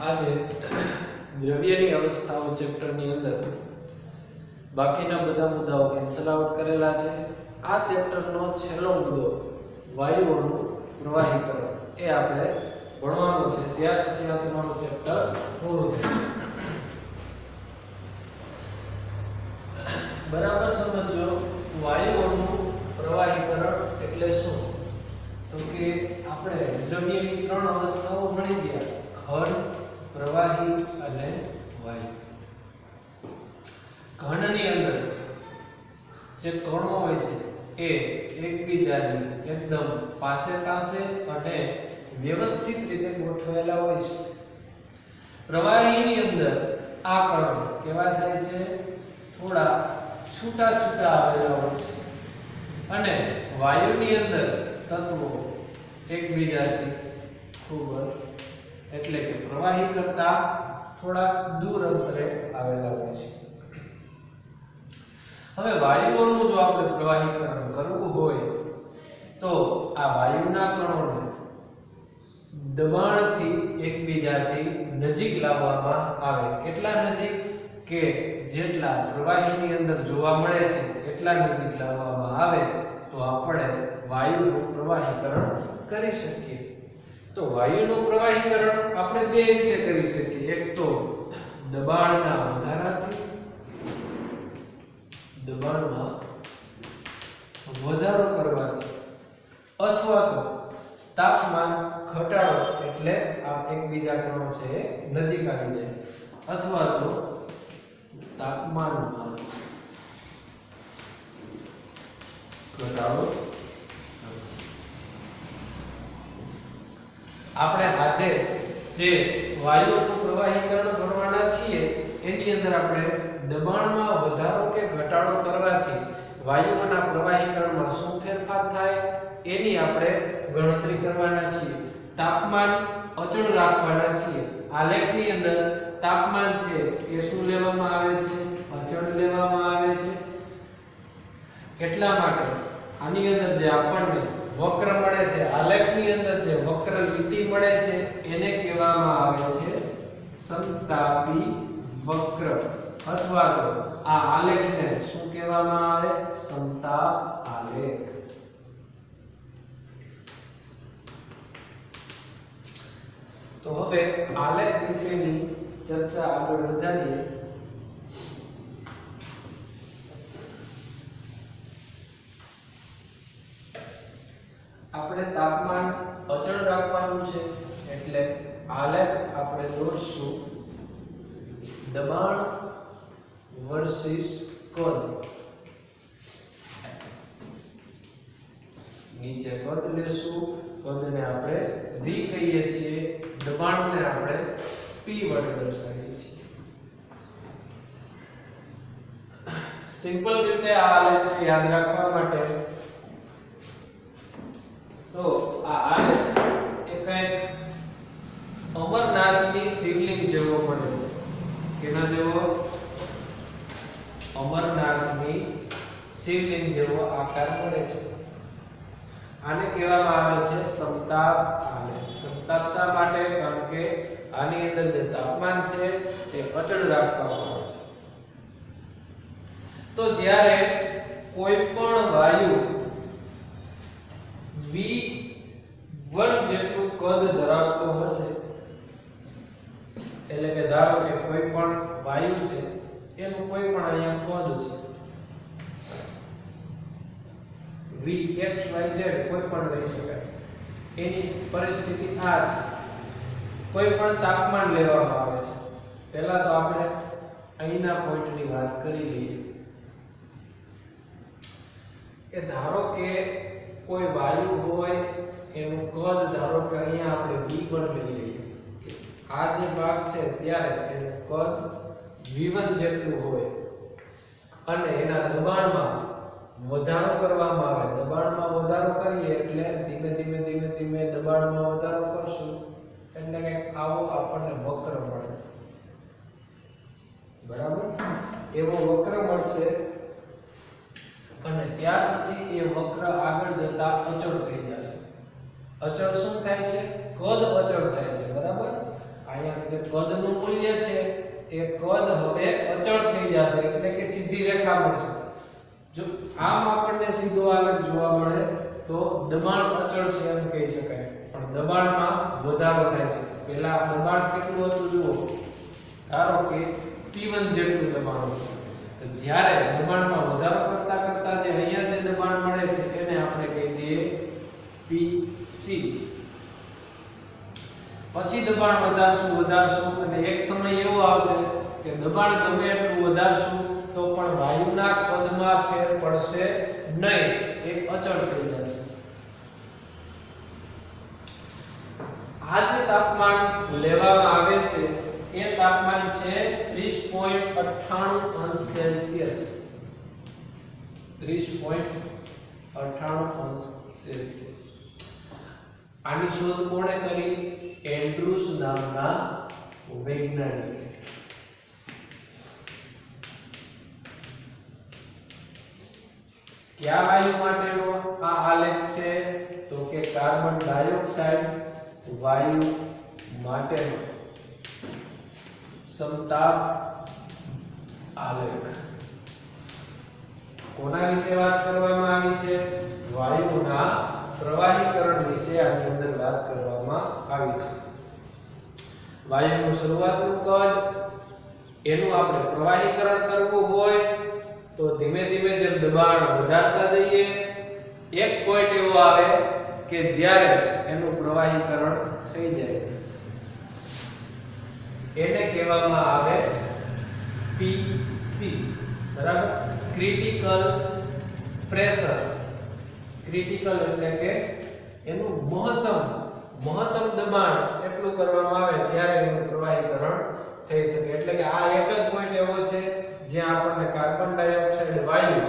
આજે દ્રવ્યની અવસ્થાઓ ચેપ્ટરની અંદર બાકીના બધા મુદ્દાઓ કેન્સલ આઉટ કરેલા છે. આ ચેપ્ટરનો છેલ્લો મુદ્દો વાયુઓનું પ્રવાહીકરણ એ આપણે ભણવાનું છે. ત્યાર પછી આ તમારું ચેપ્ટર પૂરું થશે. બરાબર સમજો. વાયુઓનું પ્રવાહીકરણ એટલે શું? તો કે આપણે દ્રવ્યની ત્રણ અવસ્થાઓ ભણી ગયા: ઘન, પ્રવાહી અને વાયુ. ઘનની અંદર જે કણો હોય છે એ એકબીજાની એકદમ પાસે અને વ્યવસ્થિત રીતે ગોઠવાયેલા હોય છે. પ્રવાહીની અંદર આ કણો કેવા થાય છે? થોડા છૂટા આવેલા હોય છે. અને વાયુની અંદર તત્વો એકબીજાથી ખૂબ એટલે કે પ્રવાહી કરતા થોડા દૂર અંતરે આવેલા હોય છે. હવે વાયુઓનું જો આપણે પ્રવાહીકરણ કરવું હોય તો આ વાયુના કણોને દબાણથી એકબીજાથી નજીક લાવવામાં આવે. કેટલા નજીક? કે જેટલા પ્રવાહીની અંદર જોવા મળે છે એટલા નજીક લાવવામાં આવે તો આપણે વાયુનું પ્રવાહીકરણ કરી શકીએ. તો વાયુનું પ્રવાહીકરણ આપણે બે રીતે કરી શકીએ. એક તો દબાણના વધારાથી, દબાણમાં વધારો કરવાથી, અથવા તો તાપમાન ઘટાડો એટલે આ એકબીજા કણો છે નજીક આવી જાય, અથવા તો તાપમાનમાં ઘટાડો. આપણે આજે જે વાયુનું પ્રવાહીકરણ કરવાના છીએ એની અંદર આપણે દબાણમાં વધારો કે ઘટાડો કરવાથી વાયુઓના પ્રવાહીકરણમાં શું ફેરફાર થાય એની આપણે ગણતરી કરવાના છીએ. તાપમાન અચળ રાખવાના છીએ. આલેખની અંદર તાપમાન છે એ શું લેવામાં આવે છે? અચળ લેવામાં આવે છે. એટલા માટે આની અંદર જે આપણને વક્ર મળે છે, આલેખની અંદર જે વક્ર લીટી મળે છે એને કહેવામાં આવે છે સમતાપી વક્ર, અથવા તો આ આલેખને શું કહેવામાં આવે? સમતાપ આલેખ. તો હવે આલેખ વિશેની ચર્ચા આગળ વધારીએ. આપણે તાપમાન અચળ રાખવાનું છે એટલે આલેખ આપણે દોરશું દબાણ વર્સિસ કદ. નીચે કદ લેશું. કદને આપણે v કહીએ છીએ, દબાણને આપણે p વડે દર્શાવીએ છીએ. સિમ્પલ રીતે આ આલેખ યાદ રાખવા માટે તો આ આલેખ એ કંઈક અમરનાથની શિવલિંગ જેવો બને છે. કેના જેવો? અમરનાથની શિવલિંગ જેવો આકાર મળે છે. આને કહેવામાં આવે છે સમતાપ આલેખ. સમતાપ શા માટે? કારણ કે આની અંદર જે તાપમાન છે એ અચળ રાખવામાં આવે છે. તો જ્યારે કોઈ પણ વાયુ v1 જેટલું કદ ધરાવતો હશે, એટલે કે ધારો કે કોઈ પણ વાયુ છે એનું કોઈ પણ અહીંયા કદ છે v x y z કોઈ પણ લઈ શકાય. એની પરિસ્થિતિ આ છે. કોઈ પણ તાપમાન લેવામાં આવે છે. પહેલા તો આપણે અહીંના પોઈન્ટની વાત કરી લઈએ કે ધારો કે કોઈ વાયુ હોય એનું કદ ધારો કે અહીંયા આપણે v1 લઈ લઈએ. આ જે ભાગ છે ત્યારે એનું કદ v1 જેટલું હોય અને એના દબાણમાં વધારો કરવામાં આવે. દબાણમાં વધારો કરીએ એટલે ધીમે ધીમે દબાણમાં વધારો કરશું એટલે કે આવો આપણને વક્ર મળે. બરાબર? એવો વક્ર મળશે અને ત્યાર પછી એ વક્ર આગળ જતા અચળ થઈ જશે. અચળ શું થાય છે? કદ અચળ થાય છે. બરાબર? આ અહીંયા જે કદનું મૂલ્ય છે એ કદ હવે અચળ થઈ જશે એટલે કે સીધી રેખા મળશે. જો આમ આપણને સીધો આલેખ જોવા મળે તો દબાણ અચળ છે એમ કહી શકાય, પણ દબાણમાં વધારો થાય છે. પહેલા દબાણ કેટલું હતું જુઓ, ધારો કે P1 જેટલું દબાણ હતું, જ્યારે દબાણમાં વધારો કરતા કરતા જે અહીંયા જે દબાણ મળે છે એને આપણે કહી દઈએ PC. પછી દબાણ વધારશું અને એક સમય એવો આવશે કે દબાણ ગમે એટલું વધારશું તો પણ વાયુના કદમાં ફેર પડશે નહીં, એ અચળ થઈ જશે. આ જે તાપમાન લેવામાં આવે છે એ તાપમાન છે 30.98 અંશ સેલ્સિયસ. 30.98 અંશ સેલ્સિયસ. આની શોધ કોણે કરી? એન્ડ્રુસ નામના વૈજ્ઞાનિકે. કયા વાયુ માટેનો આ આલેખ છે? તો કે કાર્બન ડાયોક્સાઇડ વાયુ માટેનો સમતાપ આલેખ. કોના વિશે વાત કરવામાં આવી છે? વાયુના પ્રવાહીકરણ વિશે આની અંદર વાત કરવામાં આવી છે. વાયુનું શરૂઆતનું કદ, એનું આપણે પ્રવાહીકરણ કરવું હોય તો ધીમે ધીમે જેમ દબાણ વધારતા જઈએ, એક પોઈન્ટ એવો આવે કે જ્યારે એનું પ્રવાહીકરણ થઈ જાય એને કહેવામાં આવે PC. બરાબર? Critical pressure. ક્રિટિકલ એટલે કે એનું મહત્તમ દબાણ એટલું કરવામાં આવે ત્યારે એનું પ્રવાહીકરણ થઈ શકે. એટલે કે આ એક જ પોઈન્ટ એવો છે જ્યાં આપણને કાર્બન ડાયોક્સાઇડ વાયુ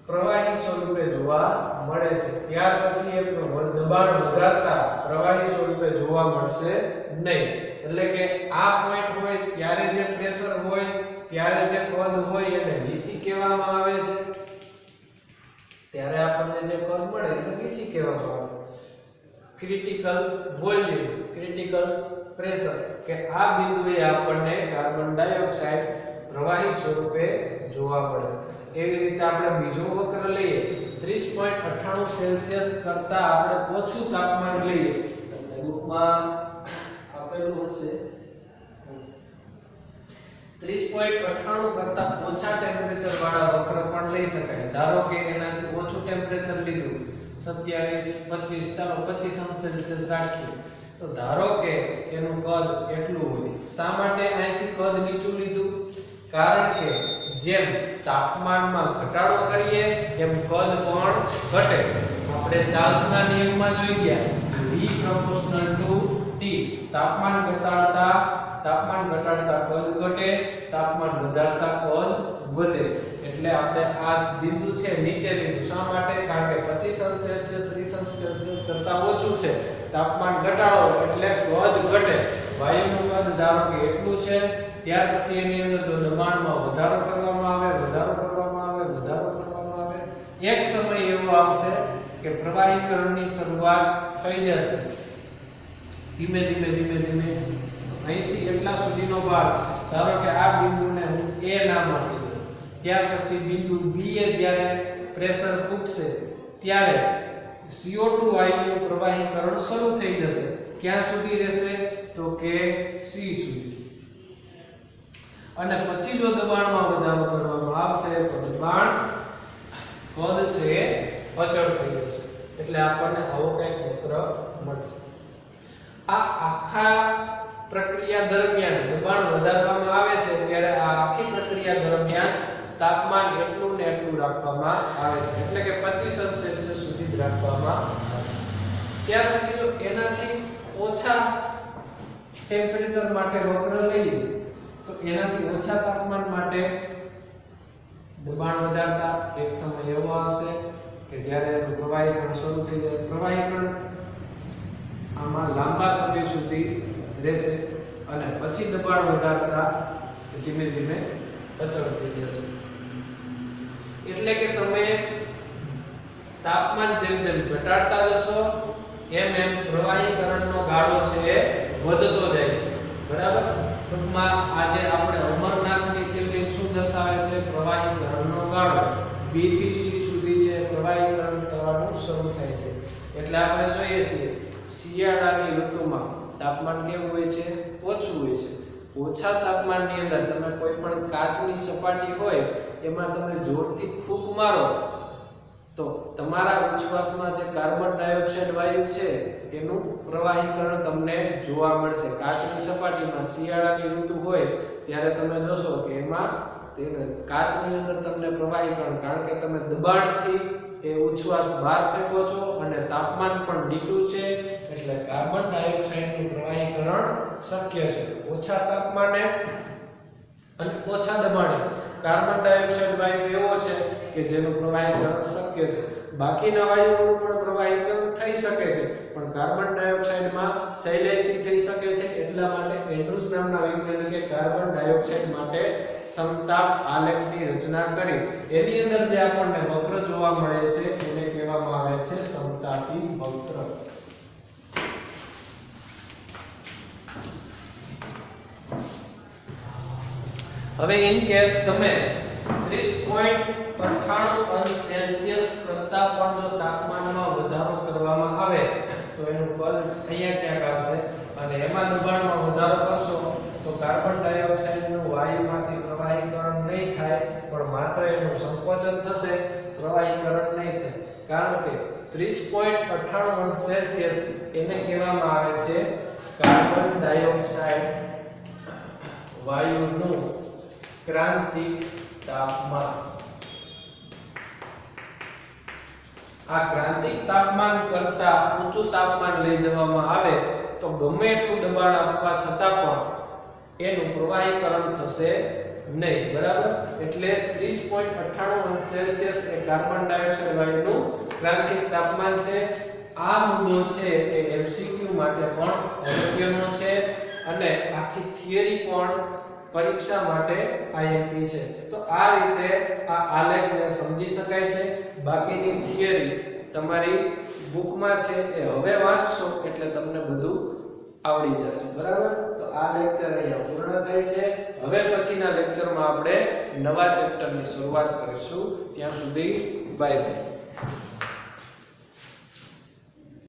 પ્રવાહી સ્વરૂપે જોવા મળે છે. ત્યાર પછી એનું દબાણ વધારતા પ્રવાહી સ્વરૂપે જોવા મળશે નહીં. એટલે કે આ પોઈન્ટ હોય ત્યારે જે પ્રેશર હોય, ત્યારે જે કદ હોય એને VC કહેવામાં આવે છે. ત્યારે આપણને જે કદ મળે એને VC કહેવામાં આવે. ક્રિટિકલ વોલ્યુમ, ક્રિટિકલ પ્રેશર, કે આ બિંદુએ આપણને કાર્બન ડાયોક્સાઇડ પ્રવાહી સ્વરૂપે જોવા મળે. એવી રીતે આપણે બીજો વક્ર લઈએ, 30.98 સેલ્સિયસ કરતા આપણે ઓછું તાપમાન લઈએ. તમને બુકમાં આપેલું હશે 30.98 કરતા ઓછા ટેમ્પરેચર વાળા વક્ર પણ લઈ શકાય. ધારો કે એનાથી ઓછું ટેમ્પરેચર લીધું, 27, 25, ચાલો 25 અંશ સેલ્સિયસ રાખીએ, તો ધારો કે એનું કદ એટલું હોય. શા માટે અહીંથી કદ નીચું લીધું? કારણ કે જેમ તાપમાનમાં ઘટાડો કરીએ એમ કદ પણ ઘટે. આપણે ચાર્લ્સના નિયમમાં જોઈ ગયા V proportional to T. તાપમાન ઘટાડતા કદ ઘટે, તાપમાન વધારતા કદ વધે. એટલે આપણે આ બિંદુ છે નીચે લીધું. શા માટે? કારણ કે 25 અંશ સેલ્સિયસ 30 અંશ સેલ્સિયસ કરતા ઓછું છે, તાપમાન ઘટાડો એટલે કદ ઘટે. વાયુનું કદ ધારો કે એટલું છે, ત્યાર પછી એની અંદર જો દબાણમાં વધારો કરવામાં આવે, એક સમય એવો આવશે કે પ્રવાહીકરણની શરૂઆત થઈ જશે. ધીમે ધીમે અહીંથી એટલા સુધીનો ભાગ, ધારો કે આ બિંદુને હું A નામ આપી દઉં, ત્યાર પછી બિંદુ B એ જ્યારે પ્રેશર પૂગશે ત્યારે CO2 વાયુનું પ્રવાહીકરણ શરૂ થઈ જશે. ક્યાં સુધી રહેશે? તો કે C સુધી. અને પછી જો દબાણમાં વધારો કરવામાં આવશે તો દબાણ કદ છે અચળ થઈ જશે. એટલે આપણને આવો કંઈક વક્ર મળશે. આ આખા પ્રક્રિયા દરમિયાન દબાણ વધારવામાં આવે છે ત્યારે આ આખી પ્રક્રિયા દરમિયાન તાપમાન એટલું ને એટલું રાખવામાં આવે છે. એટલે કે 25 અંશ સેલ્સિયસ સુધી જ રાખવામાં આવે છે. ત્યાર પછી જો એનાથી ઓછા ટેમ્પરેચર માટે વક્ર લઈએ તો એનાથી ઓછા તાપમાન માટે દબાણ વધારતા એક સમય એવો આવશે કે જ્યારે એનું પ્રવાહીકરણ શરૂ થઈ જાય. પ્રવાહીકરણ આમાં લાંબા સમય સુધી રહેશે અને પછી દબાણ વધારતા ધીમે ધીમે અચળ થઈ જશે. એટલે કે તમે તાપમાન જેમ ઘટાડતા જશો એમ પ્રવાહીકરણનો ગાળો છે એ વધતો એટલે આપણે જોઈએ છીએ શિયાળાની ઋતુમાં તાપમાન કેવું હોય છે? ઓછું હોય છે. ઓછા તાપમાનની અંદર તમે કોઈ પણ કાચની સપાટી હોય એમાં તમે જોરથી ફૂંક મારો તો તમારા ઉચ્છ્વાસમાં જે કાર્બન ડાયોક્સાઇડ વાયુ છે એનું પ્રવાહીકરણ તમને જોવા મળશે. કાચની સપાટીમાં શિયાળાની ઋતુ હોય ત્યારે તમે જોશો કે એમાં કાચની અંદર તમને પ્રવાહીકરણ, કારણ કે તમે દબાણથી એ ઉચ્છ્વાસ બહાર ફેંકો છો અને તાપમાન પણ નીચું છે એટલે કાર્બન ડાયોક્સાઇડનું પ્રવાહીકરણ શક્ય છે. ઓછા તાપમાને અને ઓછા દબાણે કાર્બન ડાયોક્સાઇડ વાયુ એવો છે કે જેનું પ્રવાહીકરણ શક્ય છે. બાકીના વાયુઓનું પણ પ્રવાહીકરણ થઈ શકે છે પણ કાર્બન ડાયોક્સાઇડમાં સહેલાઈથી થઈ શકે છે. એટલા માટે એન્ડ્રુસ નામના વૈજ્ઞાનિકે કાર્બન ડાયોક્સાઇડ માટે સમતાપ આલેખની રચના કરી. એની અંદર જે આપણને વક્ર જોવા મળે છે એને કહેવામાં આવે છે સમતાપી વક્ર. હવે ઇન કેસ તમે 30.98 અંશ સેલ્સિયસ કરતા પણ જો તાપમાનમાં વધારો કરવામાં આવે તો એનું કદ અહીંયા ક્યાંક આવશે અને એમાં દબાણમાં વધારો કરશો તો કાર્બન ડાયોક્સાઇડનું વાયુમાંથી પ્રવાહીકરણ નહીં થાય પણ માત્ર એનું સંકોચન થશે, પ્રવાહીકરણ નહીં થાય. કારણ કે 30.98 અંશ સેલ્સિયસ એને કહેવામાં આવે છે કાર્બન ડાયોક્સાઇડ વાયુનું ક્રાંતિક તાપમાન. આ ક્રાંતિક તાપમાન કરતા ઊંચું તાપમાન લઈ જવામાં આવે તો ગમે એટલું દબાણ આપવા છતાં પણ એનું પ્રવાહીકરણ થશે નહીં. બરાબર? એટલે 30.98 અંશ સેલ્સિયસ એ કાર્બન ડાયોક્સાઇડ વાયુનું ક્રાંતિક તાપમાન છે. આ મુદ્દો છે એ એમસીક્યુ માટે પણ અગત્યનો છે અને આખી થિયરી પણ પરીક્ષા માટે આઈએમપી છે. તો આ રીતે આ આલેખને સમજી શકાય છે. બાકીની થિયરી તમારી બુકમાં છે એ હવે વાંચશો એટલે તમને બધું આવડી જશે. બરાબર? તો આ લેક્ચર અહીંયા પૂર્ણ થાય છે. હવે પછીના લેક્ચરમાં આપણે નવા ચેપ્ટરની શરૂઆત કરીશું. ત્યાં સુધી બાય બાય.